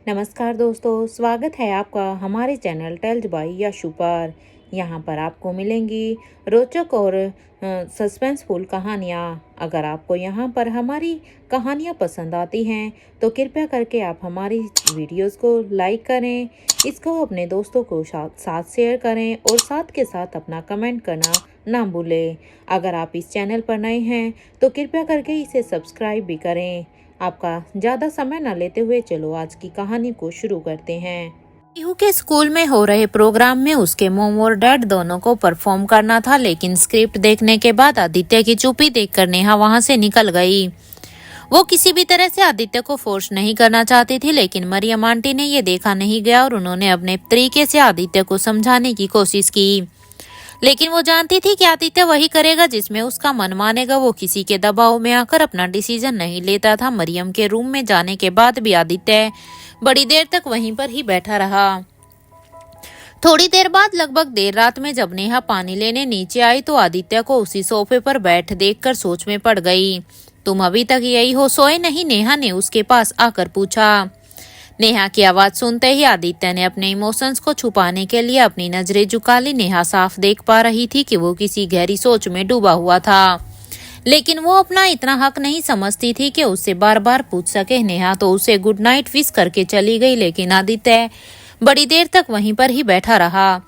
नमस्कार दोस्तों, स्वागत है आपका हमारे चैनल टेल्स बाय यशु पर। यहाँ पर आपको मिलेंगी रोचक और सस्पेंसफुल कहानियाँ। अगर आपको यहाँ पर हमारी कहानियाँ पसंद आती हैं तो कृपया करके आप हमारी वीडियोस को लाइक करें, इसको अपने दोस्तों को साथ शेयर करें और साथ के साथ अपना कमेंट करना ना भूलें। अगर आप इस चैनल पर नए हैं तो कृपया करके इसे सब्सक्राइब भी करें। आपका ज़्यादा समय न लेते हुए चलो आज की कहानी को शुरू करते हैं। पीहू के स्कूल में हो रहे प्रोग्राम में उसके मॉम और डैड दोनों को परफॉर्म करना था, लेकिन स्क्रिप्ट देखने के बाद आदित्य की चुप्पी देखकर नेहा वहां से निकल गई। वो किसी भी तरह से आदित्य को फोर्स नहीं करना चाहती थी, लेकिन मरियम आंटी ने ये देखा नहीं गया और उन्होंने अपने तरीके से आदित्य को समझाने की कोशिश की। लेकिन वो जानती थी कि आदित्य वही करेगा जिसमें उसका मन मानेगा। वो किसी के दबाव में आकर अपना डिसीजन नहीं लेता था। मरियम के रूम में जाने के बाद भी आदित्य बड़ी देर तक वहीं पर ही बैठा रहा। थोड़ी देर बाद लगभग देर रात में जब नेहा पानी लेने नीचे आई तो आदित्य को उसी सोफे पर बैठ देखकर सोच में पड़ गई। तुम अभी तक यही हो, सोए नहीं? नेहा ने उसके पास आकर पूछा। नेहा की आवाज सुनते ही आदित्य ने अपने इमोशंस को छुपाने के लिए अपनी नजरें झुका ली। नेहा साफ देख पा रही थी कि वो किसी गहरी सोच में डूबा हुआ था, लेकिन वो अपना इतना हक नहीं समझती थी कि उससे बार बार पूछ सके। नेहा तो उसे गुड नाइट विश करके चली गई, लेकिन आदित्य बड़ी देर तक वहीं पर ही बैठा रहा।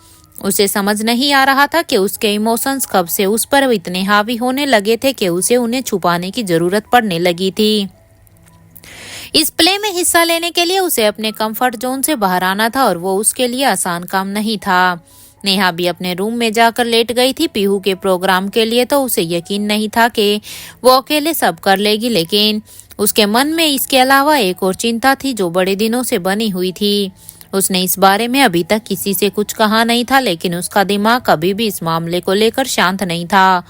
उसे समझ नहीं आ रहा था कि उसके इमोशंस कब से उस पर इतने हावी होने लगे थे कि उसे उन्हें छुपाने की जरूरत पड़ने लगी थी। इस प्ले में हिस्सा लेने के लिए उसे अपने कंफर्ट जोन से बाहर आना था और वो उसके लिए आसान काम नहीं था। नेहा भी अपने रूम में जाकर लेट गई थी। पीहू के प्रोग्राम के लिए तो उसे यकीन नहीं था कि वो अकेले सब कर लेगी, लेकिन उसके मन में इसके अलावा एक और चिंता थी जो बड़े दिनों से बनी हुई थी। उसने इस बारे में अभी तक किसी से कुछ कहा नहीं था, लेकिन उसका दिमाग कभी भी इस मामले को लेकर शांत नहीं था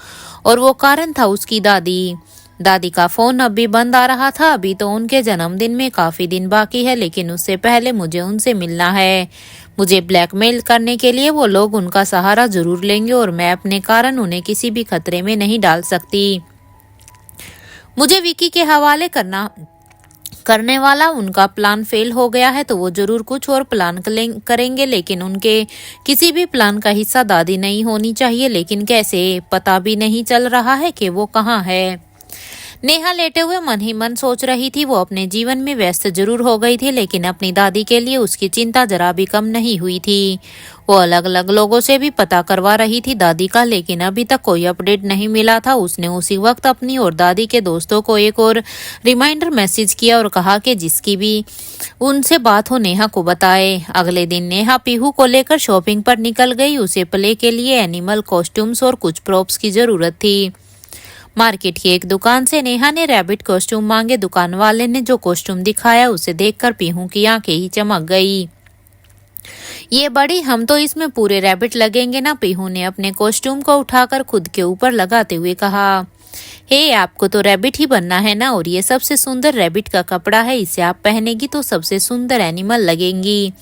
और वो कारण था उसकी दादी। दादी का फोन अब भी बंद आ रहा था। अभी तो उनके जन्मदिन में काफी दिन बाकी है, लेकिन उससे पहले मुझे उनसे मिलना है। मुझे ब्लैकमेल करने के लिए वो लोग उनका सहारा जरूर लेंगे और मैं अपने कारण उन्हें किसी भी खतरे में नहीं डाल सकती। मुझे विकी के हवाले करने वाला उनका प्लान फेल हो गया है तो वो जरूर कुछ और प्लान करेंगे, लेकिन उनके किसी भी प्लान का हिस्सा दादी नहीं होनी चाहिए। लेकिन कैसे? पता भी नहीं चल रहा है कि वो कहाँ है। नेहा लेटे हुए मन ही मन सोच रही थी। वो अपने जीवन में व्यस्त जरूर हो गई थी, लेकिन अपनी दादी के लिए उसकी चिंता जरा भी कम नहीं हुई थी। वो अलग अलग लोगों से भी पता करवा रही थी दादी का, लेकिन अभी तक कोई अपडेट नहीं मिला था। उसने उसी वक्त अपनी और दादी के दोस्तों को एक और रिमाइंडर मैसेज किया और कहा कि जिसकी भी उनसे बात हो नेहा को बताए। अगले दिन नेहा पीहू को लेकर शॉपिंग पर निकल गई। उसे प्ले के लिए एनिमल कॉस्ट्यूम्स और कुछ प्रॉप्स की जरूरत थी। मार्केट की एक दुकान से नेहा ने रैबिट कॉस्ट्यूम मांगे। दुकान वाले ने जो कॉस्ट्यूम दिखाया उसे देखकर पीहू की आंखें ही चमक गई। ये बड़ी, हम तो इसमें पूरे रैबिट लगेंगे ना? पीहू ने अपने कॉस्ट्यूम को उठाकर खुद के ऊपर लगाते हुए कहा। हे, आपको तो रैबिट ही बनना है ना, और ये सबसे सुंदर रैबिट का कपड़ा है, इसे आप पहनेगी तो सबसे सुंदर एनिमल लगेंगी,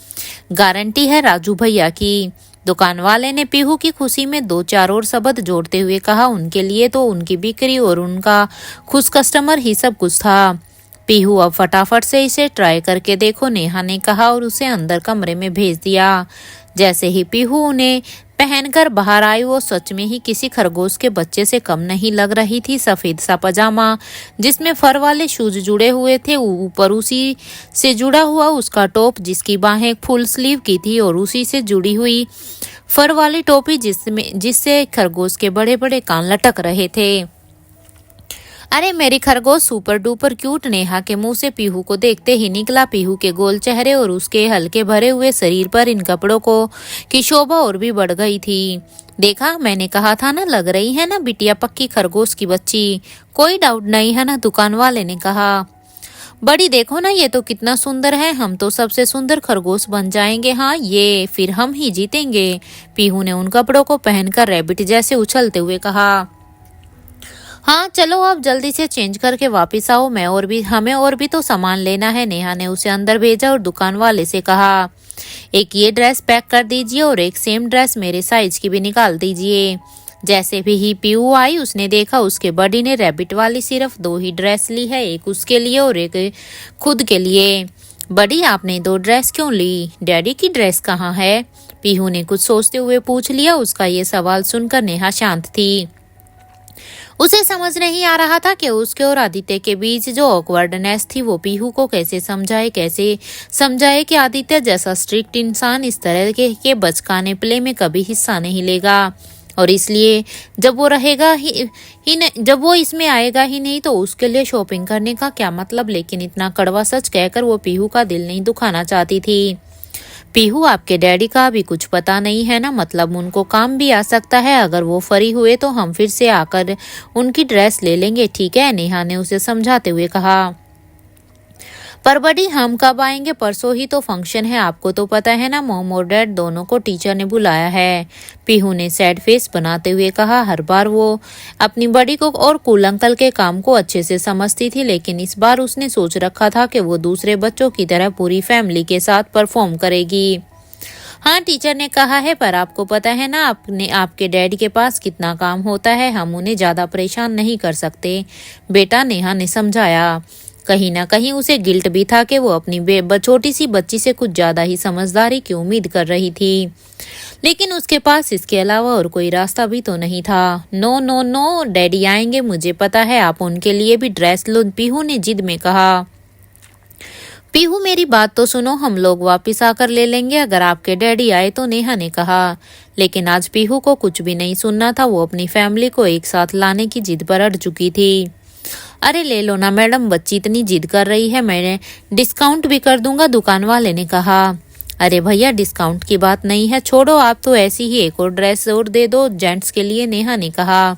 गारंटी है राजू भैया की। दुकान वाले ने पीहू की खुशी में दो चार और शब्द जोड़ते हुए कहा। उनके लिए तो उनकी बिक्री और उनका खुश कस्टमर ही सब कुछ था। पीहू, अब फटाफट से इसे ट्राई करके देखो, नेहा ने कहा और उसे अंदर कमरे में भेज दिया। जैसे ही पीहू उन्हें पहनकर बाहर आई, वो सच में ही किसी खरगोश के बच्चे से कम नहीं लग रही थी। सफेद सा पजामा जिसमें फर वाले शूज जुड़े हुए थे, ऊपर उसी से जुड़ा हुआ उसका टॉप जिसकी बाहें फुल स्लीव की थी, और उसी से जुड़ी हुई फर वाली टोपी जिससे खरगोश के बड़े बड़े कान लटक रहे थे। अरे मेरी खरगोश सुपर डुपर क्यूट! नेहा के मुंह से पीहू को देखते ही निकला। पीहू के गोल चेहरे और उसके हल्के भरे हुए शरीर पर इन कपड़ों को की शोभा और भी बढ़ गई थी। देखा, मैंने कहा था ना, लग रही है ना बिटिया पक्की खरगोश की बच्ची, कोई डाउट नहीं है ना? दुकान वाले ने कहा। बड़ी देखो ना, ये तो कितना सुंदर है, हम तो सबसे सुंदर खरगोश बन जाएंगे। हाँ, ये फिर हम ही जीतेंगे। पीहू ने उन कपड़ों को पहनकर रैबिट जैसे उछलते हुए कहा। हाँ चलो, अब जल्दी से चेंज करके वापस आओ, हमें और भी तो सामान लेना है। नेहा ने उसे अंदर भेजा और दुकान वाले से कहा, एक ये ड्रेस पैक कर दीजिए और एक सेम ड्रेस मेरे साइज की भी निकाल दीजिए। जैसे भी ही पीहू आई, उसने देखा उसके बडी ने रैबिट वाली सिर्फ दो ही ड्रेस ली है, एक उसके लिए और एक खुद के लिए। बड़ी, आपने 2 ड्रेस क्यों ली? डैडी की ड्रेस कहाँ है? पीहू ने कुछ सोचते हुए पूछ लिया। उसका ये सवाल सुनकर नेहा शांत थी। उसे समझ नहीं आ रहा था कि उसके और आदित्य के बीच जो ऑकवर्डनेस थी वो पीहू को कैसे समझाए कि आदित्य जैसा स्ट्रिक्ट इंसान इस तरह के बचकाने प्ले में कभी हिस्सा नहीं लेगा। और इसलिए जब वो रहेगा ही नहीं, जब वो इसमें आएगा ही नहीं तो उसके लिए शॉपिंग करने का क्या मतलब। लेकिन इतना कड़वा सच कहकर वो पीहू का दिल नहीं दुखाना चाहती थी। पीहू, आपके डैडी का भी कुछ पता नहीं है ना, मतलब उनको काम भी आ सकता है। अगर वो फ्री हुए तो हम फिर से आकर उनकी ड्रेस ले लेंगे, ठीक है? नेहा ने उसे समझाते हुए कहा। पर बड़ी, हम कब आएंगे? परसों ही तो फंक्शन है, आपको तो पता है ना, मॉम और डैड दोनों को टीचर ने बुलाया है। पीहू ने सैड फेस बनाते हुए कहा। हर बार वो अपनी बड़ी को और कूल अंकल के काम को अच्छे से समझती थी, लेकिन इस बार उसने सोच रखा था कि वो दूसरे बच्चों की तरह पूरी फैमिली के साथ परफॉर्म करेगी। हाँ, टीचर ने कहा है, पर आपको पता है ना आपके डैडी के पास कितना काम होता है, हम उन्हें ज्यादा परेशान नहीं कर सकते बेटा, नेहा ने समझाया। कहीं ना कहीं उसे गिल्ट भी था कि वो अपनी छोटी सी बच्ची से कुछ ज्यादा ही समझदारी की उम्मीद कर रही थी, लेकिन उसके पास इसके अलावा और कोई रास्ता भी तो नहीं था। नो नो नो, डैडी आएंगे, मुझे पता है, आप उनके लिए भी ड्रेस लो, पीहू ने जिद में कहा। पीहू, मेरी बात तो सुनो, हम लोग वापस आकर ले लेंगे अगर आपके डैडी आए तो, नेहा ने कहा। लेकिन आज पीहू को कुछ भी नहीं सुनना था। वो अपनी फैमिली को एक साथ लाने की जिद पर अड़ चुकी थी। अरे ले लो ना मैडम, बच्ची इतनी जिद कर रही है, मैं डिस्काउंट भी कर दूंगा, दुकान वाले ने कहा। अरे भैया, डिस्काउंट की बात नहीं है, छोड़ो, आप तो ऐसी ही एक और ड्रेस और दे दो जेंट्स के लिए, नेहा ने कहा।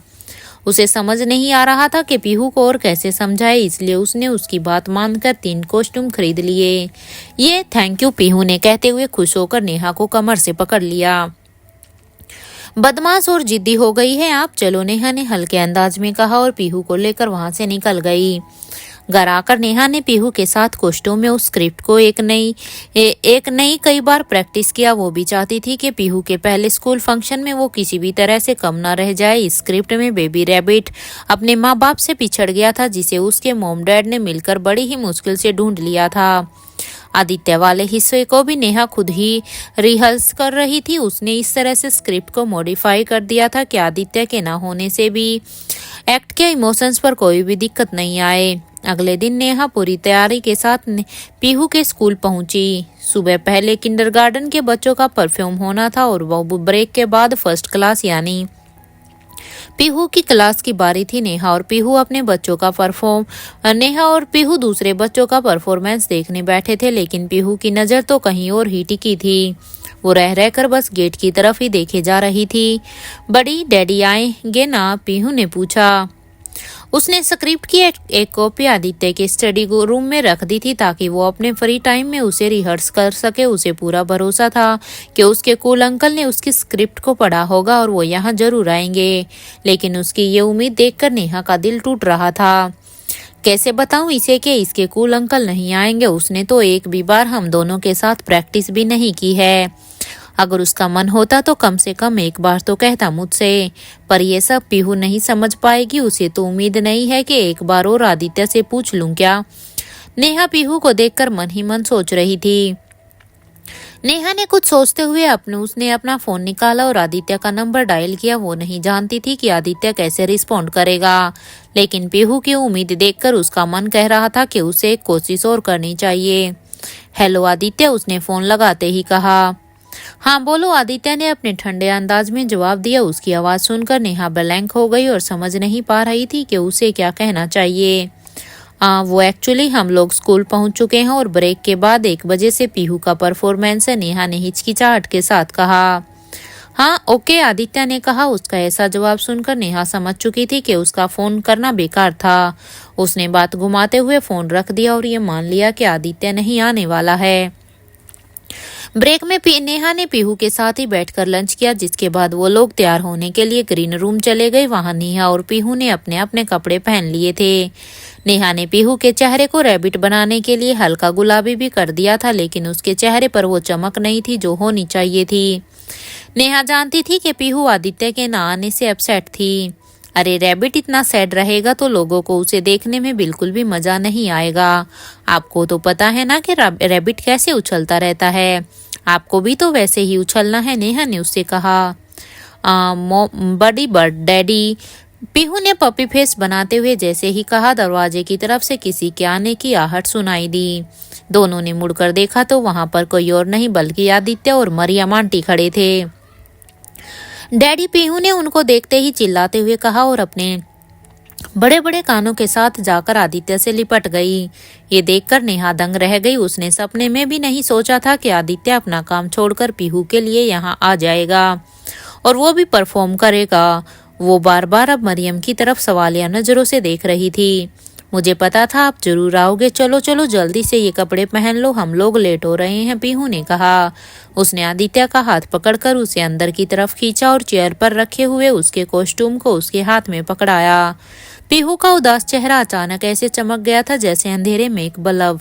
उसे समझ नहीं आ रहा था कि पीहू को और कैसे समझाए, इसलिए उसने उसकी बात मानकर 3 कॉस्ट्यूम खरीद लिए। ये थैंक यू, पीहू ने कहते हुए खुश होकर नेहा को कमर से पकड़ लिया। बदमाश और जिद्दी हो गई है आप, चलो, नेहा ने हल्के अंदाज में कहा और पीहू को लेकर वहां से निकल गई। घर आकर नेहा ने पीहू के साथ कॉस्ट्यूम में उस स्क्रिप्ट को एक नई कई बार प्रैक्टिस किया। वो भी चाहती थी कि पीहू के पहले स्कूल फंक्शन में वो किसी भी तरह से कम ना रह जाए। इस स्क्रिप्ट में बेबी रैबिट अपने माँ बाप से पिछड़ गया था, जिसे उसके मॉम डैड ने मिलकर बड़ी ही मुश्किल से ढूंढ लिया था। आदित्य वाले हिस्से को भी नेहा खुद ही रिहर्स कर रही थी। उसने इस तरह से स्क्रिप्ट को मॉडिफाई कर दिया था कि आदित्य के ना होने से भी एक्ट के इमोशंस पर कोई भी दिक्कत नहीं आए। अगले दिन नेहा पूरी तैयारी के साथ पीहू के स्कूल पहुंची। सुबह पहले किंडरगार्टन के बच्चों का परफ्यूम होना था और वो ब्रेक के बाद फर्स्ट क्लास यानी पीहू की क्लास की बारी थी। नेहा और पीहू दूसरे बच्चों का परफॉर्मेंस देखने बैठे थे, लेकिन पीहू की नज़र तो कहीं और ही टिकी थी। वो रह रहकर बस गेट की तरफ ही देखे जा रही थी। बड़ी, डैडी आएंगे ना? पीहू ने पूछा। उसने स्क्रिप्ट की एक कॉपी आदित्य के स्टडी रूम में रख दी थी ताकि वो अपने फ्री टाइम में उसे रिहर्स कर सके। उसे पूरा भरोसा था कि उसके कूल अंकल ने उसकी स्क्रिप्ट को पढ़ा होगा और वो यहाँ जरूर आएंगे, लेकिन उसकी ये उम्मीद देखकर नेहा का दिल टूट रहा था। कैसे बताऊं इसे कि इसके कूल अंकल नहीं आएंगे? उसने तो एक भी बार हम दोनों के साथ प्रैक्टिस भी नहीं की है। अगर उसका मन होता तो कम से कम एक बार तो कहता मुझसे, पर ये सब पीहू नहीं समझ पाएगी। उसे तो उम्मीद नहीं है कि एक बार और आदित्य से पूछ लूं क्या? नेहा पीहू को देखकर मन ही मन सोच रही थी। नेहा ने कुछ सोचते हुए उसने अपना फोन निकाला और आदित्य का नंबर डायल किया। वो नहीं जानती थी कि आदित्य कैसे रिस्पॉन्ड करेगा, लेकिन पीहू की उम्मीद देखकर उसका मन कह रहा था कि उसे एक कोशिश और करनी चाहिए। हेलो आदित्य, उसने फोन लगाते ही कहा। हाँ बोलो, आदित्य ने अपने ठंडे अंदाज में जवाब दिया। उसकी आवाज सुनकर नेहा ब्लैंक हो गई और समझ नहीं पा रही थी कि उसे क्या कहना चाहिए। वो एक्चुअली हम लोग स्कूल पहुंच चुके हैं और ब्रेक के बाद 1 बजे से पीहू का परफॉर्मेंस है, नेहा ने हिचकिचाहट के साथ कहा। हाँ ओके, आदित्य ने कहा। उसका ऐसा जवाब सुनकर नेहा समझ चुकी थी कि उसका फोन करना बेकार था। उसने बात घुमाते हुए फोन रख दिया और ये मान लिया कि आदित्य नहीं आने वाला है। ब्रेक में नेहा ने पीहू के साथ ही बैठकर लंच किया, जिसके बाद वो लोग तैयार होने के लिए ग्रीन रूम चले गए। वहां नेहा और पीहू ने अपने अपने कपड़े पहन लिए थे। नेहा ने पीहू के चेहरे को रैबिट बनाने के लिए हल्का गुलाबी भी कर दिया था, लेकिन उसके चेहरे पर वो चमक नहीं थी जो होनी चाहिए थी। नेहा जानती थी कि पीहू आदित्य के ना आने से अपसेट थी। अरे रैबिट इतना सैड रहेगा तो लोगों को उसे देखने में बिल्कुल भी मजा नहीं आएगा। आपको तो पता है ना कि रैबिट कैसे उछलता रहता है, आपको भी तो वैसे ही उछलना है, नेहा ने उससे कहा। बड़ी बर्ड डैडी, पीहू ने पपी फेस बनाते हुए जैसे ही कहा, दरवाजे की तरफ से किसी के आने की आहट सुनाई दी। दोनों ने मुड़कर देखा तो वहां पर कोई और नहीं बल्कि आदित्य और मरियम आंटी खड़े थे। डैडी, पीहू ने उनको देखते ही चिल्लाते हुए कहा और अपने बड़े बड़े कानों के साथ जाकर आदित्य से लिपट गई। ये देखकर नेहा दंग रह गई। उसने सपने में भी नहीं सोचा था कि आदित्य अपना काम छोड़कर पीहू के लिए यहाँ आ जाएगा और वो भी परफॉर्म करेगा। वो बार बार अब मरियम की तरफ सवालिया नजरों से देख रही थी। मुझे पता था आप जरूर आओगे, चलो चलो जल्दी से ये कपड़े पहन लो, हम लोग लेट हो रहे हैं, पीहू ने कहा। उसने आदित्य का हाथ पकड़कर उसे अंदर की तरफ खींचा और चेयर पर रखे हुए उसके कॉस्ट्यूम को उसके हाथ में पकड़ाया। पीहू का उदास चेहरा अचानक ऐसे चमक गया था जैसे अंधेरे में एक बल्ब।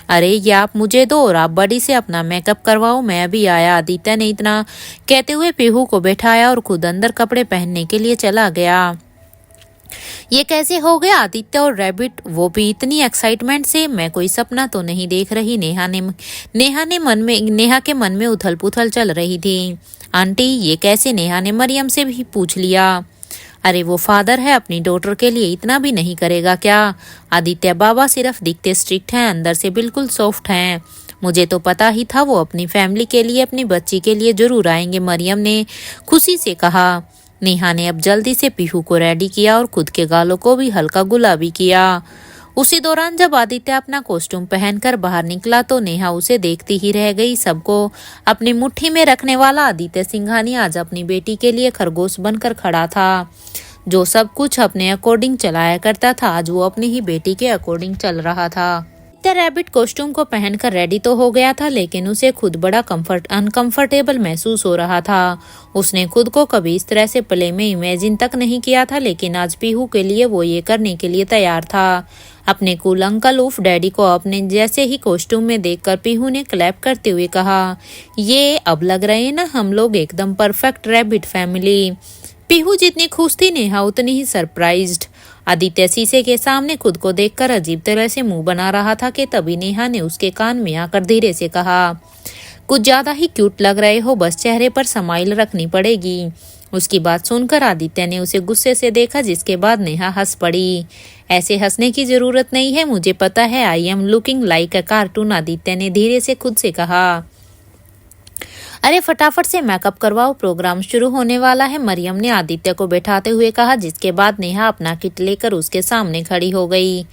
अरे ये आप मुझे दो और आप बड़ी से अपना मेकअप करवाओ, मैं अभी आया, आदित्य ने इतना कहते हुए पीहू को बैठाया और खुद अंदर कपड़े पहनने के लिए चला गया। ये कैसे हो गया आदित्य और रैबिट, वो भी इतनी एक्साइटमेंट से, मैं कोई सपना तो नहीं देख रही। नेहा के मन में उथल पुथल चल रही थी। आंटी ये कैसे, नेहा ने मरियम से भी पूछ लिया। अरे वो फादर है, अपनी डॉटर के लिए इतना भी नहीं करेगा क्या? आदित्य बाबा सिर्फ दिखते स्ट्रिक्ट हैं, अंदर से बिल्कुल सॉफ्ट हैं। मुझे तो पता ही था वो अपनी फैमिली के लिए, अपनी बच्ची के लिए जरूर आएंगे, मरियम ने खुशी से कहा। नेहा ने अब जल्दी से पीहू को रेडी किया और खुद के गालों को भी हल्का गुलाबी किया। उसी दौरान जब आदित्य अपना कॉस्ट्यूम पहनकर बाहर निकला तो नेहा उसे देखती ही रह गई। सबको अपनी मुट्ठी में रखने वाला आदित्य सिंघानी आज अपनी बेटी के लिए खरगोश बनकर खड़ा था। जो सब कुछ अपने अकॉर्डिंग चलाया करता था, आज वो अपनी ही बेटी के अकॉर्डिंग चल रहा था। रैबिट कॉस्ट्यूम को पहनकर रेडी तो हो गया था, लेकिन उसे खुद बड़ा अनकंफर्टेबल महसूस हो रहा था। उसने खुद को कभी इस तरह से प्ले में इमेजिन तक नहीं किया था, लेकिन आज पीहू के लिए वो ये करने के लिए तैयार था। अपने कूल अंकल उफ डैडी को अपने जैसे ही कॉस्ट्यूम में देखकर पीहू ने क्लैप करते हुए कहा, ये अब लग रहे हैं ना हम लोग एकदम परफेक्ट रैबिट फैमिली। पीहू जितनी खुश थी नेहा उतनी ही सरप्राइज्ड। आदित्य शीशे के सामने खुद को देखकर अजीब तरह से मुंह बना रहा था कि तभी नेहा ने उसके कान में आकर धीरे से कहा, कुछ ज्यादा ही क्यूट लग रहे हो, बस चेहरे पर स्माइल रखनी पड़ेगी। उसकी बात सुनकर आदित्य ने उसे गुस्से से देखा, जिसके बाद नेहा हंस पड़ी। ऐसे हंसने की जरूरत नहीं है, मुझे पता है, I am looking like a cartoon, Aditya ने धीरे से खुद से कहा। अरे फटाफट से मेकअप करवाओ, प्रोग्राम शुरू होने वाला है, मरियम ने आदित्य को बैठाते हुए कहा, जिसके बाद नेहा अपना किट लेकर उसके सामने खड़ी हो गई।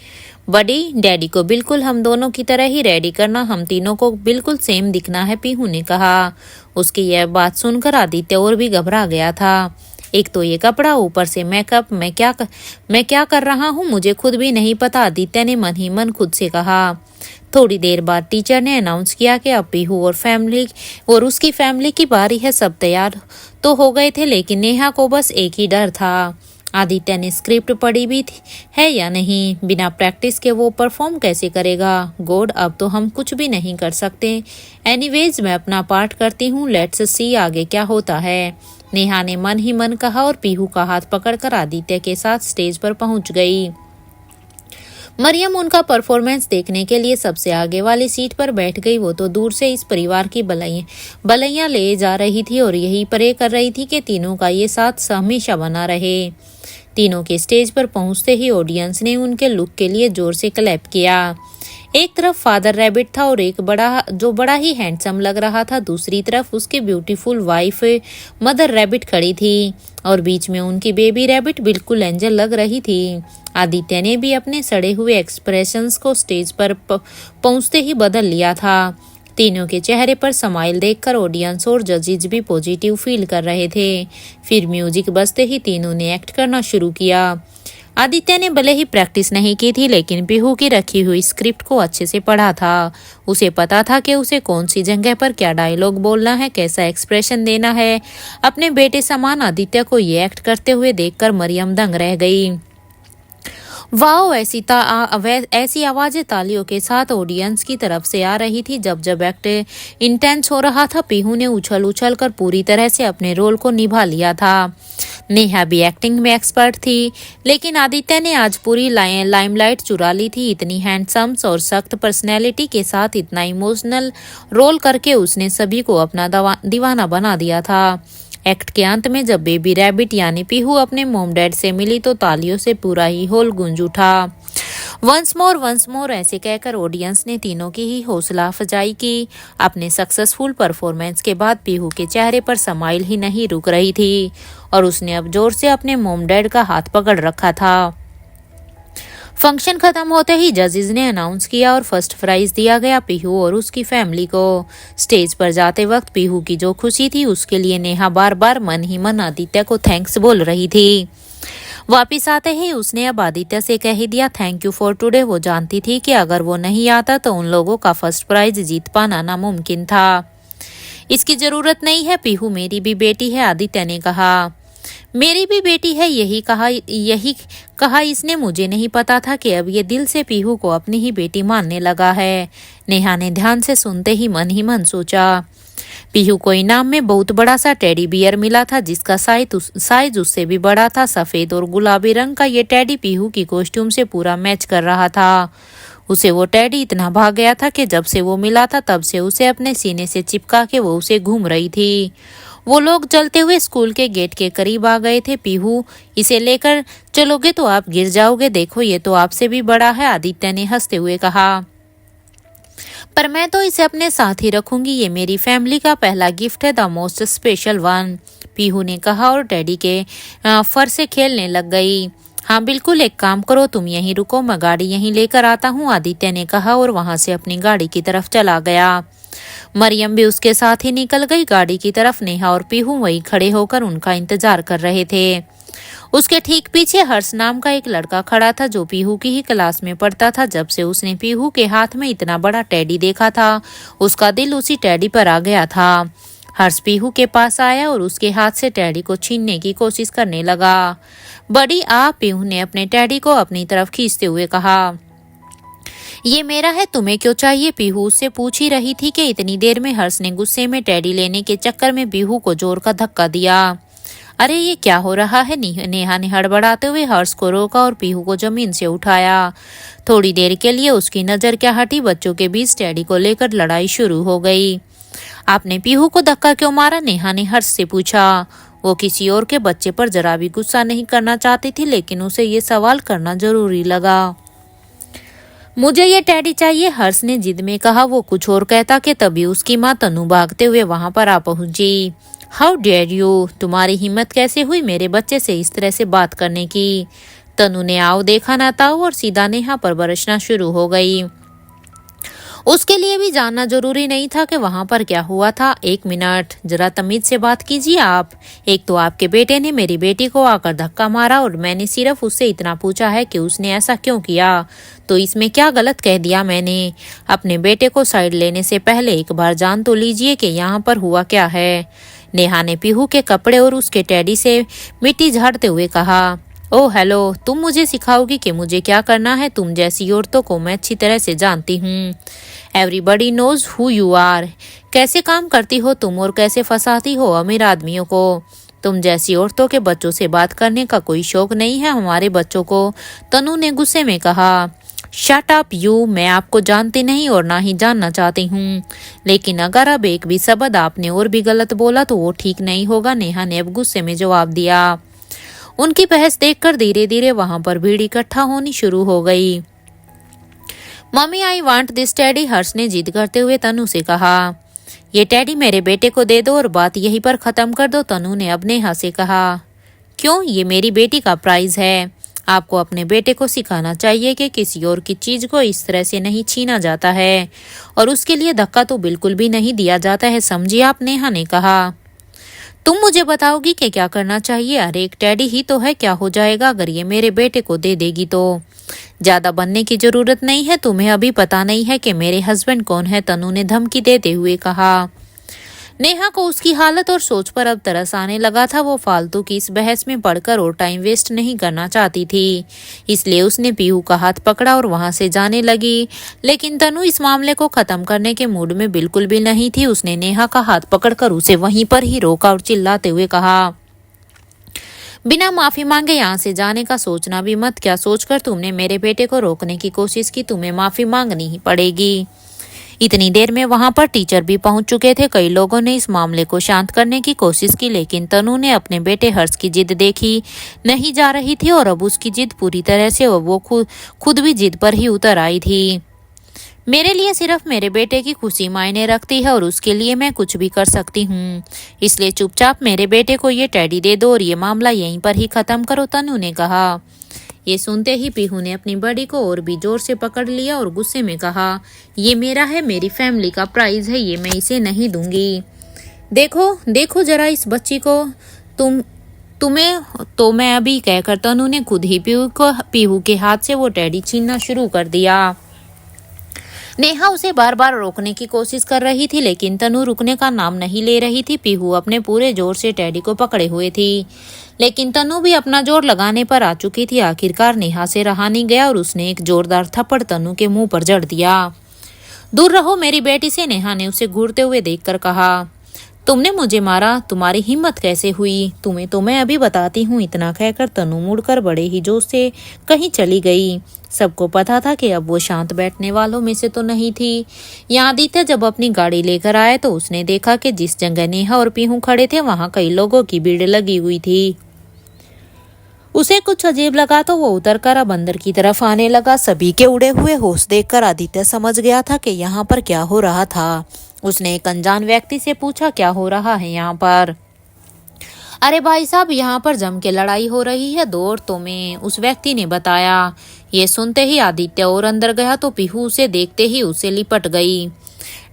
बड़ी, डैडी को बिल्कुल हम दोनों की तरह ही रेडी करना, हम तीनों को बिल्कुल सेम दिखना है, पीहू ने कहा। उसकी यह बात सुनकर आदित्य और भी घबरा गया था। एक तो ये कपड़ा, ऊपर से मेकअप, मैं क्या कर रहा हूँ मुझे खुद भी नहीं पता, आदित्य ने मन ही मन खुद से कहा। थोड़ी देर बाद टीचर ने अनाउंस किया कि अब पीहू और उसकी फैमिली की बारी है। सब तैयार तो हो गए थे, लेकिन नेहा को बस एक ही डर था, आदित्य ने स्क्रिप्ट पढ़ी भी है या नहीं, बिना प्रैक्टिस के वो परफॉर्म कैसे करेगा। गॉड, अब तो हम कुछ भी नहीं कर सकते। एनीवेज मैं अपना पार्ट करती हूँ, लेट्स सी आगे क्या होता है, नेहा ने मन ही मन कहा और पीहू का हाथ पकड़कर आदित्य के साथ स्टेज पर पहुंच गई। मरियम उनका परफॉर्मेंस देखने के लिए सबसे आगे वाली सीट पर बैठ गई। वो तो दूर से इस परिवार की बलैया ले जा रही थी और यही प्रे कर रही थी कि तीनों का ये साथ हमेशा बना रहे। तीनों के स्टेज पर पहुंचते ही ऑडियंस ने उनके लुक के लिए जोर से क्लैप किया। एक तरफ फादर रैबिट था और एक बड़ा ही हैंडसम लग रहा था, दूसरी तरफ उसकी ब्यूटीफुल वाइफ मदर रैबिट खड़ी थी और बीच में उनकी बेबी रैबिट बिल्कुल एंजल लग रही थी। आदित्य ने भी अपने सड़े हुए एक्सप्रेशंस को स्टेज पर पहुंचते ही बदल लिया था। तीनों के चेहरे पर स्माइल देखकर ऑडियंस और जजेस भी पॉजिटिव फील कर रहे थे। फिर म्यूजिक बजते ही तीनों ने एक्ट करना शुरू किया। आदित्य ने भले ही प्रैक्टिस नहीं की थी, लेकिन पीहू की रखी हुई स्क्रिप्ट को अच्छे से पढ़ा था। उसे पता था कि उसे कौन सी जगह पर क्या डायलॉग बोलना है, कैसा एक्सप्रेशन देना है। अपने बेटे समान आदित्य को ये एक्ट करते हुए देखकर मरियम दंग रह गई। वाओ! ऐसी आवाजें तालियों के साथ ऑडियंस की तरफ से आ रही थी। जब जब एक्ट इंटेंस हो रहा था, पीहू ने उछल उछल कर पूरी तरह से अपने रोल को निभा लिया था। नेहा भी एक्टिंग में एक्सपर्ट थी, लेकिन आदित्य ने आज पूरी लाइमलाइट चुरा ली थी। इतनी हैंडसम्स और सख्त पर्सनैलिटी के साथ इतना इमोशनल रोल करके उसने सभी को अपना दीवाना बना दिया था। एक्ट के अंत में जब बेबी रैबिट यानी पीहू अपने मॉम डैड से मिली तो तालियों से पूरा ही हॉल गूंज उठा। वंस मोर ऐसे कहकर ऑडियंस ने तीनों की ही हौसला अफजाई की। अपने सक्सेसफुल परफॉर्मेंस के बाद पीहू के चेहरे पर स्माइल ही नहीं रुक रही थी और उसने अब जोर से अपने मॉम डैड का हाथ पकड़ रखा था। फंक्शन खत्म होते ही जजेस ने अनाउंस किया और फर्स्ट प्राइज दिया गया पीहू और उसकी फैमिली को। स्टेज पर जाते वक्त पीहू की जो खुशी थी उसके लिए नेहा बार बार मन ही मन आदित्य को थैंक्स बोल रही थी। वापिस आते ही उसने अब आदित्य से कह ही दिया थैंक यू फॉर टुडे। वो जानती थी कि अगर वो नहीं आता तो उन लोगों का फर्स्ट प्राइज जीत पाना नामुमकिन था। इसकी जरूरत नहीं है पीहू, मेरी भी बेटी है, आदित्य ने कहा। मेरी भी बेटी है, यही कहा इसने। मुझे नहीं पता था कि अब ये दिल से पीहू को अपनी ही बेटी मानने लगा है। नेहा ने ध्यान से सुनते ही मन सोचा। पीहू को इनाम में बहुत बड़ा सा टेडी बियर मिला था जिसका साइज उससे भी बड़ा था। सफेद और गुलाबी रंग का ये टेडी पीहू की कॉस्ट्यूम से पूरा मैच कर रहा था। उसे वो टेडी इतना भाग गया था कि जब से वो मिला था तब से उसे अपने सीने से चिपका के वो उसे घूम रही थी। वो लोग चलते हुए स्कूल के गेट के करीब आ गए थे। पीहू, इसे लेकर चलोगे तो आप गिर जाओगे, देखो ये तो आपसे भी बड़ा है, आदित्य ने हंसते हुए कहा। पर मैं तो इसे अपने साथ ही रखूंगी, ये मेरी फैमिली का पहला गिफ्ट है, the most special one, Pihu ने कहा और टेडी के फर से खेलने लग गई। हाँ बिल्कुल, एक काम करो, तुम यहीं रुको, मैं गाड़ी यहीं लेकर आता हूँ, आदित्य ने कहा और वहां से अपनी गाड़ी की तरफ चला गया। मरियम भी उसके साथ ही निकल गई गाड़ी की तरफ। नेहा और पीहू वहीं खड़े होकर उनका इंतजार कर रहे थे। उसके ठीक पीछे हर्ष नाम का एक लड़का खड़ा था जो पीहू की ही क्लास में पढ़ता था। जब से उसने पीहू के हाथ में इतना बड़ा टेडी देखा था उसका दिल उसी टेडी पर आ गया था। हर्ष पीहू के पास आया और उसके हाथ से टेडी को छीनने की कोशिश करने लगा। बड़ी आ, पीहू ने अपने टेडी को अपनी तरफ खींचते हुए कहा। ये मेरा है, तुम्हें क्यों चाहिए, पीहू उससे पूछ ही रही थी कि इतनी देर में हर्ष ने गुस्से में टेडी लेने के चक्कर में पीहू को जोर का धक्का दिया। अरे ये क्या हो रहा है, नेहा ने हड़बड़ाते हुए हर्ष को रोका और पीहू को जमीन से उठाया। थोड़ी देर के लिए उसकी नजर क्या हटी, बच्चों के बीच टेडी को लेकर लड़ाई शुरू हो गई। आपने पीहू को धक्का क्यों मारा, नेहा ने हर्ष से पूछा। वो किसी और के बच्चे पर जरा भी गुस्सा नहीं करना चाहती थी, लेकिन उसे ये सवाल करना जरूरी लगा। मुझे ये टेडी चाहिए, हर्ष ने जिद में कहा। वो कुछ और कहता कि तभी उसकी माँ तनु भागते हुए वहां पर आ पहुंची। हाउ डेयर यू, तुम्हारी हिम्मत कैसे हुई मेरे बच्चे से इस तरह से बात करने की। तनु ने आओ देखा ना ताऊ और सीधा नेहा पर बरसना शुरू हो गई। उसके लिए भी जानना जरूरी नहीं था कि वहां पर क्या हुआ था। एक मिनट, जरा तमीज से बात कीजिए आप। एक तो आपके बेटे ने मेरी बेटी को आकर धक्का मारा और मैंने सिर्फ उससे इतना पूछा है कि उसने ऐसा क्यों किया, तो इसमें क्या गलत कह दिया मैंने। अपने बेटे को साइड लेने से पहले एक बार जान तो लीजिए कि यहाँ पर हुआ क्या है। नेहा ने पीहू के कपड़े और उसके टेडी से मिट्टी झाड़ते हुए कहा। ओह हेलो, तुम मुझे सिखाओगी कि मुझे क्या करना है। तुम जैसी औरतों को मैं अच्छी तरह से जानती हूँ। Everybody knows who you are. कैसे काम करती हो तुम और कैसे फंसाती हो अमीर आदमियों को। तुम जैसी औरतों के बच्चों से बात करने का कोई शौक नहीं है हमारे बच्चों को, तनु ने गुस्से में कहा। शट अप यू, मैं आपको जानती नहीं और ना ही जानना चाहती हूँ, लेकिन अगर अब एक भी शब्द आपने और भी गलत बोला तो वो ठीक नहीं होगा, नेहा ने अब गुस्से में जवाब दिया। उनकी बहस देखकर धीरे धीरे वहां पर भीड़ इकट्ठा होनी शुरू हो गई। Mummy I want this teddy, Harsh ने जिद करते हुए तनु से कहा। ये टेडी मेरे बेटे को दे दो और बात यहीं पर खत्म कर दो, तनु ने अब नेहा से कहा। क्यों, ये मेरी बेटी का प्राइज है। आपको अपने बेटे को सिखाना चाहिए कि किसी और की चीज को इस तरह से नहीं छीना जाता है और उसके लिए धक्का तो बिल्कुल भी नहीं दिया जाता है, समझिए आप, नेहा ने कहा। तुम मुझे बताओगी कि क्या करना चाहिए। अरे एक टेडी ही तो है, क्या हो जाएगा अगर ये मेरे बेटे को दे देगी तो। ज्यादा बनने की जरूरत नहीं है, तुम्हें अभी पता नहीं है कि मेरे हस्बैंड कौन है, तनु ने धमकी देते हुए कहा। नेहा को उसकी हालत और सोच पर अब तरस आने लगा था। वो फालतू की इस बहस में पड़कर और टाइम वेस्ट नहीं करना चाहती थी, इसलिए उसने पीहू का हाथ पकड़ा और वहां से जाने लगी। लेकिन तनु इस मामले को खत्म करने के मूड में बिल्कुल भी नहीं थी। उसने नेहा का हाथ पकड़कर उसे वहीं पर ही रोका और चिल्लाते हुए कहा, बिना माफी मांगे यहाँ से जाने का सोचना भी मत। क्या सोचकर तुमने मेरे बेटे को रोकने की कोशिश की? तुम्हें माफी मांगनी ही पड़ेगी। इतनी देर में वहां पर टीचर भी पहुंच चुके थे। कई लोगों ने इस मामले को शांत करने की कोशिश की, लेकिन तनु ने अपने बेटे हर्ष की जिद देखी नहीं जा रही थी और अब उसकी जिद पूरी तरह से वो खुद भी जिद पर ही उतर आई थी। मेरे लिए सिर्फ मेरे बेटे की खुशी मायने रखती है और उसके लिए मैं कुछ भी कर सकती हूँ, इसलिए चुपचाप मेरे बेटे को ये टेडी दे दो और ये मामला यहीं पर ही खत्म करो, तनु ने कहा। ये सुनते ही पीहू ने अपनी बड़ी को और भी जोर से पकड़ लिया और गुस्से में कहा, ये मेरा है, मेरी फैमिली का प्राइज है, ये मैं इसे नहीं दूंगी। देखो देखो जरा इस बच्ची को, तुम्हें तो मैं अभी कहकर तनु ने खुद ही पीहू के हाथ से वो टेडी छीनना शुरू कर दिया। नेहा उसे बार बार रोकने की कोशिश कर रही थी, लेकिन तनु रुकने का नाम नहीं ले रही थी। पीहू अपने पूरे जोर से टेडी को पकड़े हुए थी, लेकिन तनु भी अपना जोर लगाने पर आ चुकी थी। आखिरकार नेहा से रहा नहीं गया और उसने एक जोरदार थप्पड़ तनु के मुंह पर जड़ दिया। दूर रहो मेरी बेटी से, नेहा ने उसे घूरते हुए देखकर कहा। तुमने मुझे मारा, तुम्हारी हिम्मत कैसे हुई? तुम्हें तो मैं अभी बताती हूँ। इतना कहकर तनु मुड़कर बड़े ही जोश से कहीं चली गई। सबको पता था कि अब वो शांत बैठने वालों में से तो नहीं थी। यहाँ आदित्य जब अपनी गाड़ी लेकर आया तो उसने देखा कि जिस जगह नेहा और पीहू खड़े थे वहां कई लोगों की भीड़ लगी हुई थी। उसे कुछ अजीब लगा तो वो उतरकर अब अंदर की तरफ आने लगा। सभी के उड़े हुए होश देखकर आदित्य समझ गया था कि यहाँ पर क्या हो रहा था। उसने एक अनजान व्यक्ति से पूछा, क्या हो रहा है यहाँ पर? अरे भाई साहब, यहाँ पर जम के लड़ाई हो रही है दो औरतों में, उस व्यक्ति ने बताया। ये सुनते ही आदित्य और अंदर गया तो पीहू उसे देखते ही उसे लिपट गई।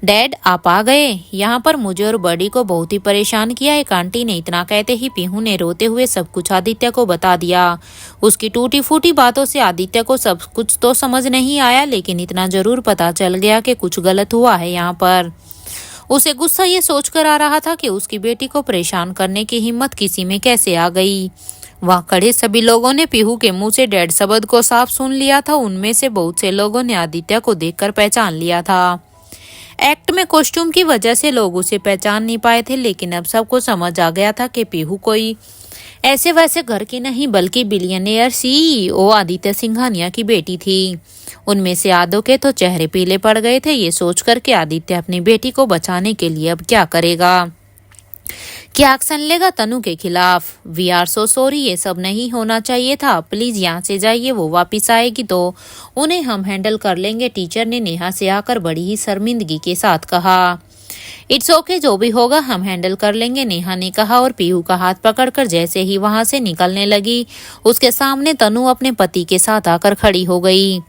डैड आप आ गए, यहाँ पर मुझे और बड़ी को बहुत ही परेशान किया एक आंटी ने। इतना कहते ही पीहू ने रोते हुए सब कुछ आदित्य को बता दिया। उसकी टूटी फूटी बातों से आदित्य को सब कुछ तो समझ नहीं आया, लेकिन इतना जरूर पता चल गया कि कुछ गलत हुआ है यहाँ पर। उसे गुस्सा ये सोचकर आ रहा था कि उसकी बेटी को परेशान करने की हिम्मत किसी में कैसे आ गई। वहां खड़े सभी लोगों ने पीहू के मुंह से डैड शब्द को साफ सुन लिया था। उनमें से बहुत से लोगों ने आदित्य को देखकर पहचान लिया था। एक्ट में कॉस्ट्यूम की वजह से लोग उसे पहचान नहीं पाए थे, लेकिन अब सबको समझ आ गया था कि पीहू कोई ऐसे वैसे घर की नहीं बल्कि बिलियनियर सीईओ आदित्य सिंघानिया की बेटी थी। उनमें से आधों के तो चेहरे पीले पड़ गए थे। ये सोचकर कि आदित्य अपनी बेटी को बचाने के लिए अब क्या करेगा, क्या एक्शन लेगा तनु के खिलाफ। वी आर सो सॉरी, ये सब नहीं होना चाहिए था, प्लीज यहाँ से जाइए। वो वापिस आएगी तो उन्हें हम हैंडल कर लेंगे, टीचर ने नेहा से आकर बड़ी ही शर्मिंदगी के साथ कहा। इट्स ओके, जो भी होगा हम हैंडल कर लेंगे, नेहा ने कहा और पीहू का हाथ पकड़कर जैसे ही वहां से निकलने लगी, उसके सामने तनु अपने पति के साथ आकर खड़ी हो गई।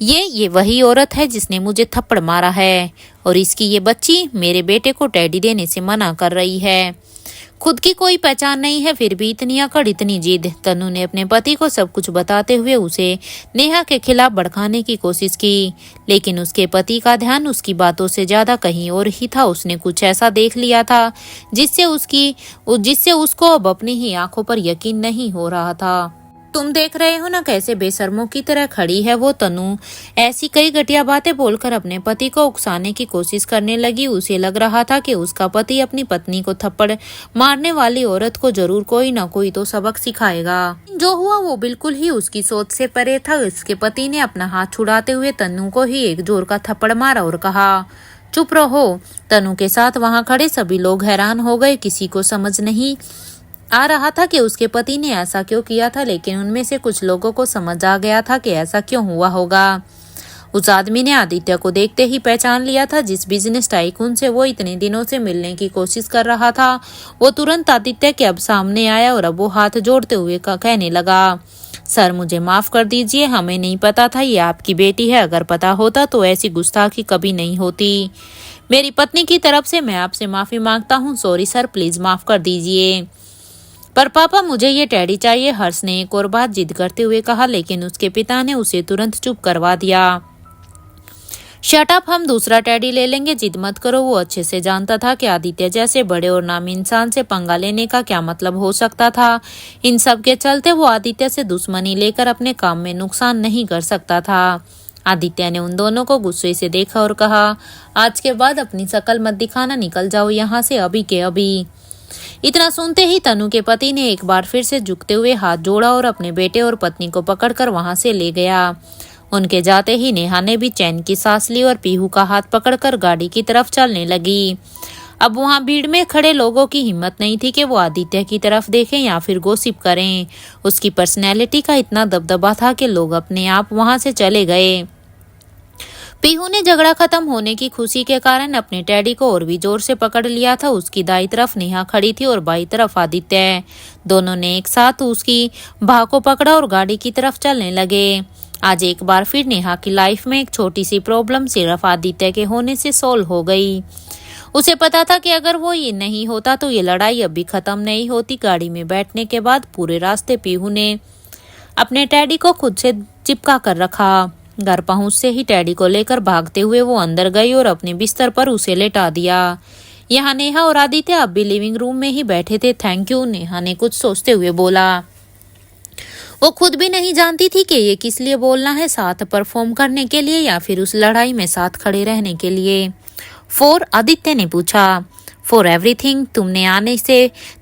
ये वही औरत है जिसने मुझे थप्पड़ मारा है और इसकी ये बच्ची मेरे बेटे को टेडी देने से मना कर रही है। खुद की कोई पहचान नहीं है, फिर भी इतनी अकड़, इतनी जिद। तनु ने अपने पति को सब कुछ बताते हुए उसे नेहा के खिलाफ भड़काने की कोशिश की, लेकिन उसके पति का ध्यान उसकी बातों से ज्यादा कहीं और ही था। उसने कुछ ऐसा देख लिया था जिससे उसको अब अपनी ही आंखों पर यकीन नहीं हो रहा था। तुम देख रहे हो ना कैसे बेशर्मों की तरह खड़ी है वो तनु। ऐसी कई घटिया बातें बोलकर अपने पति को उकसाने की कोशिश करने लगी। उसे लग रहा था कि उसका पति अपनी पत्नी को थप्पड़ मारने वाली औरत को जरूर कोई ना कोई तो सबक सिखाएगा। जो हुआ वो बिल्कुल ही उसकी सोच से परे था। उसके पति ने अपना हाथ छुड़ाते हुए तनु को ही एक जोर का थप्पड़ मारा और कहा, चुप रहो। तनु के साथ वहां खड़े सभी लोग हैरान हो गए। किसी को समझ नहीं आ रहा था कि उसके पति ने ऐसा क्यों किया था, लेकिन उनमें से कुछ लोगों को समझ आ गया था कि ऐसा क्यों हुआ होगा। उस आदमी ने आदित्य को देखते ही पहचान लिया था, जिस बिजनेस टाइकून से वो इतने दिनों से मिलने की कोशिश कर रहा था। वो तुरंत आदित्य के अब सामने आया और अब वो हाथ जोड़ते हुए कहने लगा, सर मुझे माफ कर दीजिए, हमें नहीं पता था ये आपकी बेटी है। अगर पता होता तो ऐसी गुस्ताखी कभी नहीं होती। मेरी पत्नी की तरफ से मैं आपसे माफी मांगता हूँ। सॉरी सर, प्लीज माफ कर दीजिए। पर पापा मुझे ये टेडी चाहिए, हर्ष ने एक और बात जिद करते हुए कहा, लेकिन उसके पिता ने उसे तुरंत चुप करवा दिया। शट अप, हम दूसरा टेडी ले लेंगे, जिद मत करो। वो अच्छे से जानता था कि आदित्य जैसे बड़े और नामी इंसान से पंगा लेने का क्या मतलब हो सकता था। इन सब के चलते वो आदित्य से दुश्मनी लेकर अपने काम में नुकसान नहीं कर सकता था। आदित्य ने उन दोनों को गुस्से से देखा और कहा, आज के बाद अपनी शकल मत दिखाना, निकल जाओ यहाँ से अभी के अभी। इतना सुनते ही तनु के पति ने एक बार फिर से झुकते हुए हाथ जोड़ा और अपने बेटे और पत्नी को पकड़कर वहां से ले गया। उनके जाते ही नेहा ने भी चैन की सांस ली और पीहू का हाथ पकड़कर गाड़ी की तरफ चलने लगी। अब वहां भीड़ में खड़े लोगों की हिम्मत नहीं थी कि वो आदित्य की तरफ देखें या फिर गॉसिप करें। उसकी पर्सनैलिटी का इतना दबदबा था कि लोग अपने आप वहां से चले गए। पीहू ने झगड़ा खत्म होने की खुशी के कारण अपने टैडी को और भी जोर से पकड़ लिया था। उसकी दाई तरफ नेहा खड़ी थी और बाई तरफ आदित्य। दोनों ने एक साथ उसकी बाह को पकड़ा और गाड़ी की तरफ चलने लगे। आज एक बार फिर नेहा की लाइफ में एक छोटी सी प्रॉब्लम सिर्फ आदित्य के होने से सॉल्व हो गई। उसे पता था कि अगर वो ये नहीं होता तो ये लड़ाई अभी खत्म नहीं होती। गाड़ी में बैठने के बाद पूरे रास्ते पीहू ने अपने टैडी को खुद से चिपका कर रखा। घर पहुंचते ही टैडी को लेकर भागते हुए वो अंदर गई और अपने बिस्तर पर उसे लेटा दिया। यहाँ नेहा और आदित्य अब भी लिविंग रूम में ही बैठे थे। थैंक यू, नेहा ने कुछ सोचते हुए बोला। वो खुद भी नहीं जानती थी कि ये किस लिए बोलना है, साथ परफॉर्म करने के लिए या फिर उस लड़ाई में साथ खड़े रहने के लिए। फॉर, आदित्य ने पूछा। फॉर एवरीथिंग,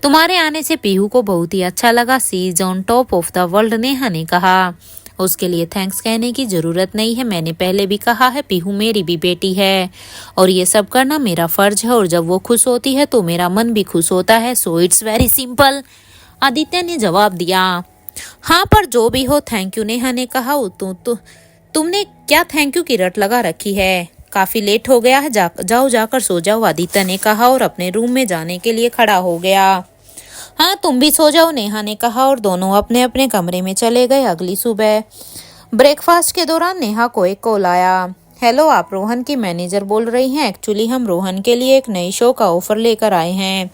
तुम्हारे आने से पीहू को बहुत ही अच्छा लगा। She is on top of the world, Neha ने कहा। उसके लिए थैंक्स कहने की जरूरत नहीं है, मैंने पहले भी कहा है, पीहू मेरी भी बेटी है और ये सब करना मेरा फर्ज है और जब वो खुश होती है तो मेरा मन भी खुश होता है। So it's very simple, Aditya ने जवाब दिया। हाँ, पर जो भी हो थैंक यू, नेहा ने कहा। तुमने क्या थैंक यू की रट लगा रखी है? काफी लेट हो गया है, जाओ जाकर सो जाओ, आदित्य ने कहा और अपने रूम में जाने के लिए खड़ा हो गया। हाँ, तुम भी सो जाओ, नेहा ने कहा और दोनों अपने अपने कमरे में चले गए। अगली सुबह ब्रेकफास्ट के दौरान नेहा को एक कॉल आया। हेलो, आप रोहन की मैनेजर बोल रही हैं? एक्चुअली हम रोहन के लिए एक नई शो का ऑफर लेकर आए हैं।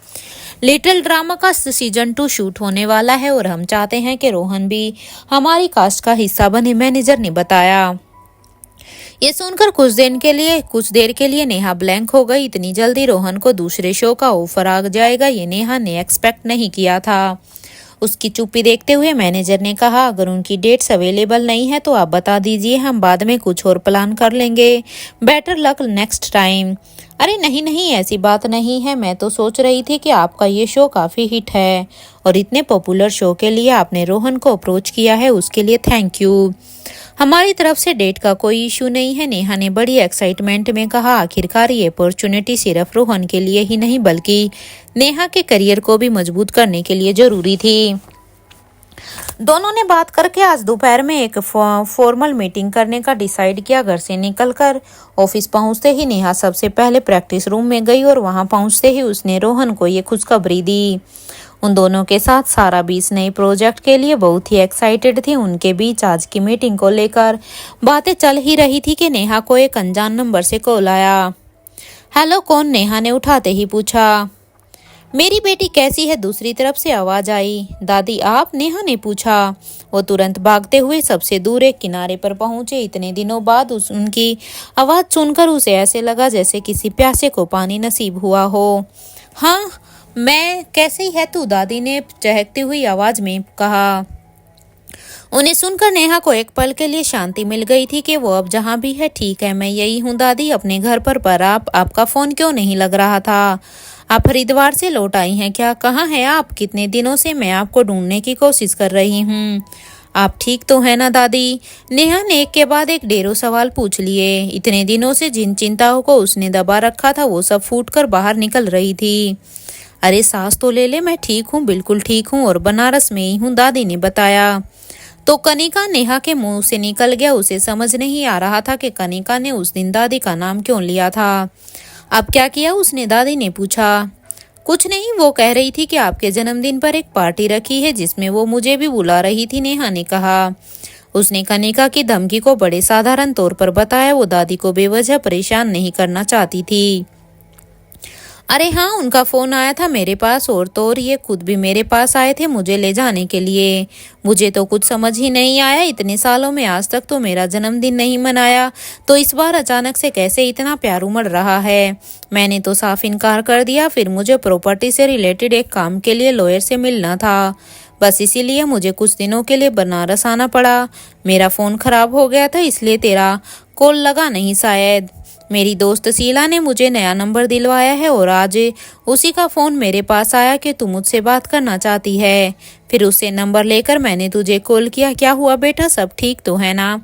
लिटिल ड्रामा का सीजन 2 शूट होने वाला है और हम चाहते हैं कि रोहन भी हमारी कास्ट का हिस्सा बने, मैनेजर ने बताया। ये सुनकर कुछ देर के लिए नेहा ब्लैंक हो गई। इतनी जल्दी रोहन को दूसरे शो का ऑफर आ जाएगा, ये नेहा ने एक्सपेक्ट नहीं किया था। उसकी चुप्पी देखते हुए मैनेजर ने कहा, अगर उनकी डेट्स अवेलेबल नहीं है तो आप बता दीजिए, हम बाद में कुछ और प्लान कर लेंगे। Better luck next time. अरे नहीं नहीं, ऐसी बात नहीं है, मैं तो सोच रही थी कि आपका ये शो काफ़ी हिट है और इतने पॉपुलर शो के लिए आपने रोहन को अप्रोच किया है, उसके लिए थैंक यू। हमारी तरफ से डेट का कोई इशू नहीं है, नेहा ने बड़ी एक्साइटमेंट में कहा। आखिरकार ये अपॉर्चुनिटी सिर्फ रोहन के लिए ही नहीं बल्कि नेहा के करियर को भी मजबूत करने के लिए जरूरी थी। दोनों ने बात करके आज दोपहर में एक फॉर्मल मीटिंग करने का डिसाइड किया। घर से निकलकर ऑफिस पहुंचते ही नेहा सबसे पहले प्रैक्टिस रूम में गई और वहां पहुंचते ही उसने रोहन को ये खुशखबरी दी। उन दोनों के साथ सारा भी इस नए प्रोजेक्ट के लिए बहुत ही एक्साइटेड थी। उनके बीच आज की मीटिंग को लेकर बातें चल ही रही थी कि नेहा को एक अनजान नंबर से कॉल आया। हेलो, कौन? नेहा ने उठाते ही पूछा। मेरी बेटी कैसी है? दूसरी तरफ से आवाज आई। दादी आप? नेहा ने पूछा। वो तुरंत भागते हुए सबसे दूर एक किनारे पर पहुंचे। इतने दिनों बाद उनकी आवाज सुनकर उसे ऐसे लगा जैसे किसी प्यासे को पानी नसीब हुआ हो। हाँ, मैं कैसी है तू? दादी ने चहकती हुई आवाज में कहा। उन्हें सुनकर नेहा को एक पल के लिए शांति मिल गई थी कि वो अब जहाँ भी है ठीक है। मैं यही हूँ दादी, अपने घर पर आपका फोन क्यों नहीं लग रहा था? आप हरिद्वार से लौट आई हैं क्या? कहाँ हैं आप? कितने दिनों से मैं आपको ढूंढने की कोशिश कर रही हूँ। आप ठीक तो है ना दादी? नेहा ने एक के बाद एक ढेरों सवाल पूछ लिए। इतने दिनों से जिन चिंताओं को उसने दबा रखा था वो सब फूटकर बाहर निकल रही थी। अरे सांस तो ले ले, मैं ठीक हूँ, बिल्कुल ठीक हूँ और बनारस में ही हूँ, दादी ने बताया। तो कनिका? नेहा के मुंह से निकल गया। उसे समझ नहीं आ रहा था कि कनिका ने उस दिन दादी का नाम क्यों लिया था। अब क्या किया उसने? दादी ने पूछा। कुछ नहीं, वो कह रही थी कि आपके जन्मदिन पर एक पार्टी रखी है जिसमें वो मुझे भी बुला रही थी, नेहा ने कहा। उसने कनिका की धमकी को बड़े साधारण तौर पर बताया। वो दादी को बेवजह परेशान नहीं करना चाहती थी। अरे हाँ, उनका फ़ोन आया था मेरे पास और तो और ये खुद भी मेरे पास आए थे मुझे ले जाने के लिए। मुझे तो कुछ समझ ही नहीं आया, इतने सालों में आज तक तो मेरा जन्मदिन नहीं मनाया, तो इस बार अचानक से कैसे इतना प्यार उमड़ रहा है। मैंने तो साफ इनकार कर दिया। फिर मुझे प्रॉपर्टी से रिलेटेड एक काम के लिए लॉयर से मिलना था, बस इसीलिए मुझे कुछ दिनों के लिए बनारस आना पड़ा। मेरा फ़ोन खराब हो गया था इसलिए तेरा कॉल लगा नहीं शायद। मेरी दोस्त शीला ने मुझे नया नंबर दिलवाया है और आज उसी का फ़ोन मेरे पास आया कि तू मुझसे बात करना चाहती है। फिर उससे नंबर लेकर मैंने तुझे कॉल किया। क्या हुआ बेटा, सब ठीक तो है ना?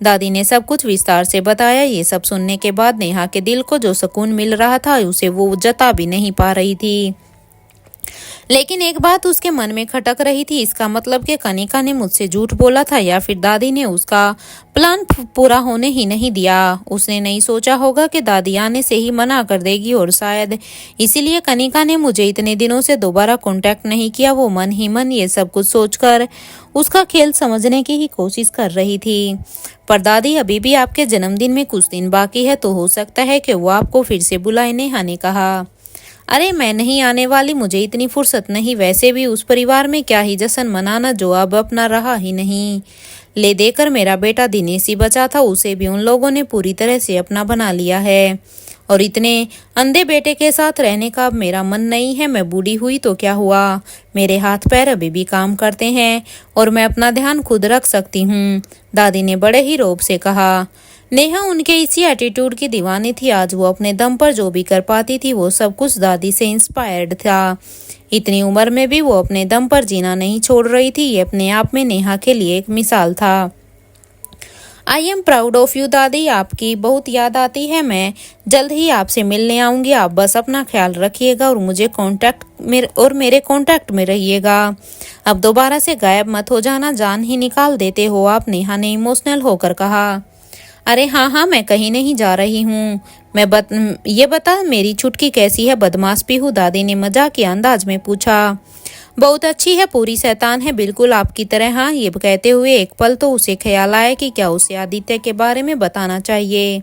दादी ने सब कुछ विस्तार से बताया। ये सब सुनने के बाद नेहा के दिल को जो सुकून मिल रहा था उसे वो जता भी नहीं पा रही थी। लेकिन एक बात उसके मन में खटक रही थी, इसका मतलब कि कनिका ने मुझसे झूठ बोला था या फिर दादी ने उसका प्लान पूरा होने ही नहीं दिया। उसने नहीं सोचा होगा कि दादी आने से ही मना कर देगी और शायद इसीलिए कनिका ने मुझे इतने दिनों से दोबारा कांटेक्ट नहीं किया। वो मन ही मन ये सब कुछ सोचकर उसका खेल समझने की ही कोशिश कर रही थी। पर दादी, अभी भी आपके जन्मदिन में कुछ दिन बाकी है, तो हो सकता है कि वो आपको फिर से बुलाए, नेहा ने कहा। अरे मैं नहीं आने वाली, मुझे इतनी फुर्सत नहीं। वैसे भी उस परिवार में क्या ही जश्न मनाना जो अब अपना रहा ही नहीं। ले देकर मेरा बेटा दिनेश ही बचा था, उसे भी उन लोगों ने पूरी तरह से अपना बना लिया है। और इतने अंधे बेटे के साथ रहने का अब मेरा मन नहीं है। मैं बूढ़ी हुई तो क्या हुआ, मेरे हाथ पैर अभी भी काम करते हैं और मैं अपना ध्यान खुद रख सकती हूँ, दादी ने बड़े ही रौब से कहा। नेहा उनके इसी एटीट्यूड की दीवानी थी। आज वो अपने दम पर जो भी कर पाती थी वो सब कुछ दादी से इंस्पायर्ड था। इतनी उम्र में भी वो अपने दम पर जीना नहीं छोड़ रही थी। ये अपने आप में नेहा के लिए एक मिसाल था। I am proud of you दादी, आपकी बहुत याद आती है। मैं जल्द ही आपसे मिलने आऊंगी। आप बस अपना ख्याल रखिएगा और मुझे मेरे कांटेक्ट में रहिएगा। अब दोबारा से गायब मत हो जाना, जान ही निकाल देते हो आप, नेहा ने इमोशनल होकर कहा। अरे हाँ हाँ, मैं कहीं नहीं जा रही हूँ। ये बता मेरी छुटकी कैसी है? बदमाश भी हूँ, दादी ने मजाकिया अंदाज में पूछा। बहुत अच्छी है, पूरी शैतान है, बिल्कुल आपकी तरह। हाँ, ये कहते हुए एक पल तो उसे ख्याल आया कि क्या उसे आदित्य के बारे में बताना चाहिए।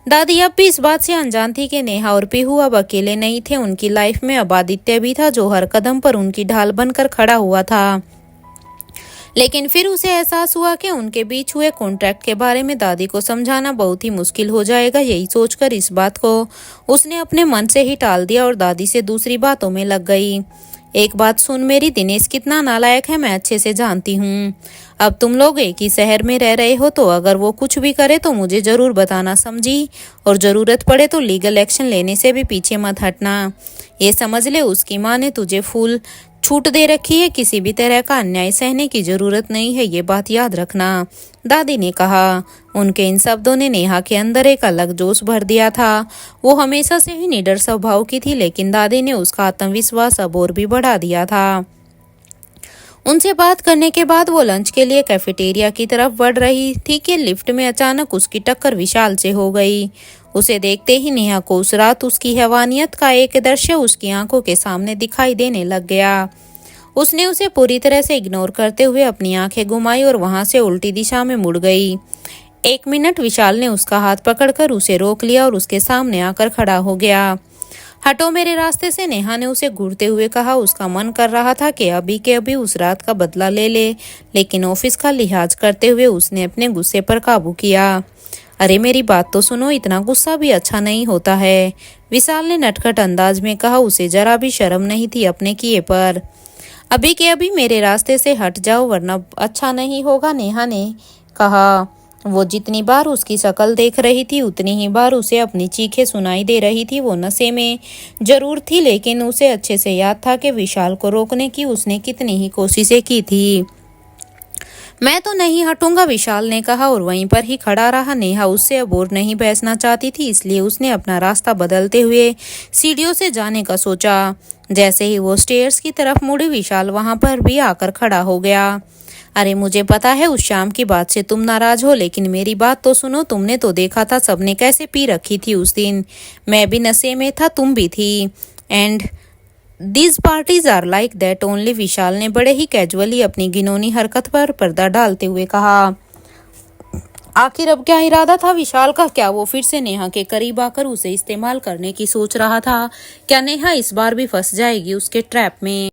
दादी अब भी इस बात से अनजान थी कि नेहा और पीहू अब अकेले नहीं थे उनकी लाइफ में। अब आदित्य भी था जो हर कदम पर उनकी ढाल बनकर खड़ा हुआ था। लेकिन फिर उसे एहसास हुआ कि उनके बीच हुए कॉन्ट्रैक्ट के बारे में दादी को समझाना बहुत ही मुश्किल हो जाएगा। यही सोचकर इस बात को उसने अपने मन से ही टाल दिया और दादी से दूसरी बातों में लग गई। एक बात सुन मेरी, दिनेश कितना नालायक है मैं अच्छे से जानती हूँ। अब तुम लोग एक ही शहर में रह रहे हो, तो अगर वो कुछ भी करे तो मुझे जरूर बताना, समझी? और जरूरत पड़े तो लीगल एक्शन लेने से भी पीछे मत हटना। ये समझ ले, उसकी माँ ने तुझे फुल छूट दे रखी है, किसी भी तरह का अन्याय सहने की जरूरत नहीं है, ये बात याद रखना, दादी ने कहा। उनके इन शब्दों ने नेहा के अंदर एक अलग जोश भर दिया था। वो हमेशा से ही निडर स्वभाव की थी, लेकिन दादी ने उसका आत्मविश्वास अब और भी बढ़ा दिया था। उनसे बात करने के बाद वो लंच के लिए कैफेटेरिया की तरफ बढ़ रही थी कि लिफ्ट में अचानक उसकी टक्कर विशाल से हो गई। उसे देखते ही नेहा को उस रात उसकी हैवानियत का एक दृश्य उसकी आंखों के सामने दिखाई देने लग गया। उसने उसे पूरी तरह से इग्नोर करते हुए अपनी आंखें घुमाई और वहां से उल्टी दिशा में मुड़ गई। 1 मिनट, विशाल ने उसका हाथ पकड़कर उसे रोक लिया और उसके सामने आकर खड़ा हो गया। हटो मेरे रास्ते से, नेहा ने उसे घूरते हुए कहा। उसका मन कर रहा था कि अभी के अभी उस रात का बदला ले ले, लेकिन ऑफिस का लिहाज करते हुए उसने अपने गुस्से पर काबू किया। अरे मेरी बात तो सुनो, इतना गुस्सा भी अच्छा नहीं होता है, विशाल ने नटखट अंदाज में कहा। उसे जरा भी शर्म नहीं थी अपने किए पर। अभी के अभी मेरे रास्ते से हट जाओ वरना अच्छा नहीं होगा, नेहा ने कहा। वो जितनी बार उसकी शक्ल देख रही थी उतनी ही बार उसे अपनी चीखें सुनाई दे रही थी। वो नशे में जरूर थी, लेकिन उसे अच्छे से याद था कि विशाल को रोकने की उसने कितनी ही कोशिशें की थी। मैं तो नहीं हटूंगा, विशाल ने कहा और वहीं पर ही खड़ा रहा। नेहा उससे अब और नहीं बहसना चाहती थी, इसलिए उसने अपना रास्ता बदलते हुए सीढ़ियों से जाने का सोचा। जैसे ही वो स्टेयर्स की तरफ मुड़ी, विशाल वहां पर भी आकर खड़ा हो गया। अरे मुझे पता है उस शाम की बात से तुम नाराज हो, लेकिन मेरी बात तो सुनो। तुमने तो देखा था सबने कैसे पी रखी थी उस दिन। मैं भी नशे में था, तुम भी थी, and these parties are like that only, Vishal ने बड़े ही कैजुअली अपनी घिनौनी हरकत पर पर्दा डालते हुए कहा। आखिर अब क्या इरादा था विशाल का? क्या वो फिर से नेहा के करीब आकर उसे इस्तेमाल करने की सोच रहा था? क्या नेहा इस बार भी फंस जाएगी उसके ट्रैप में?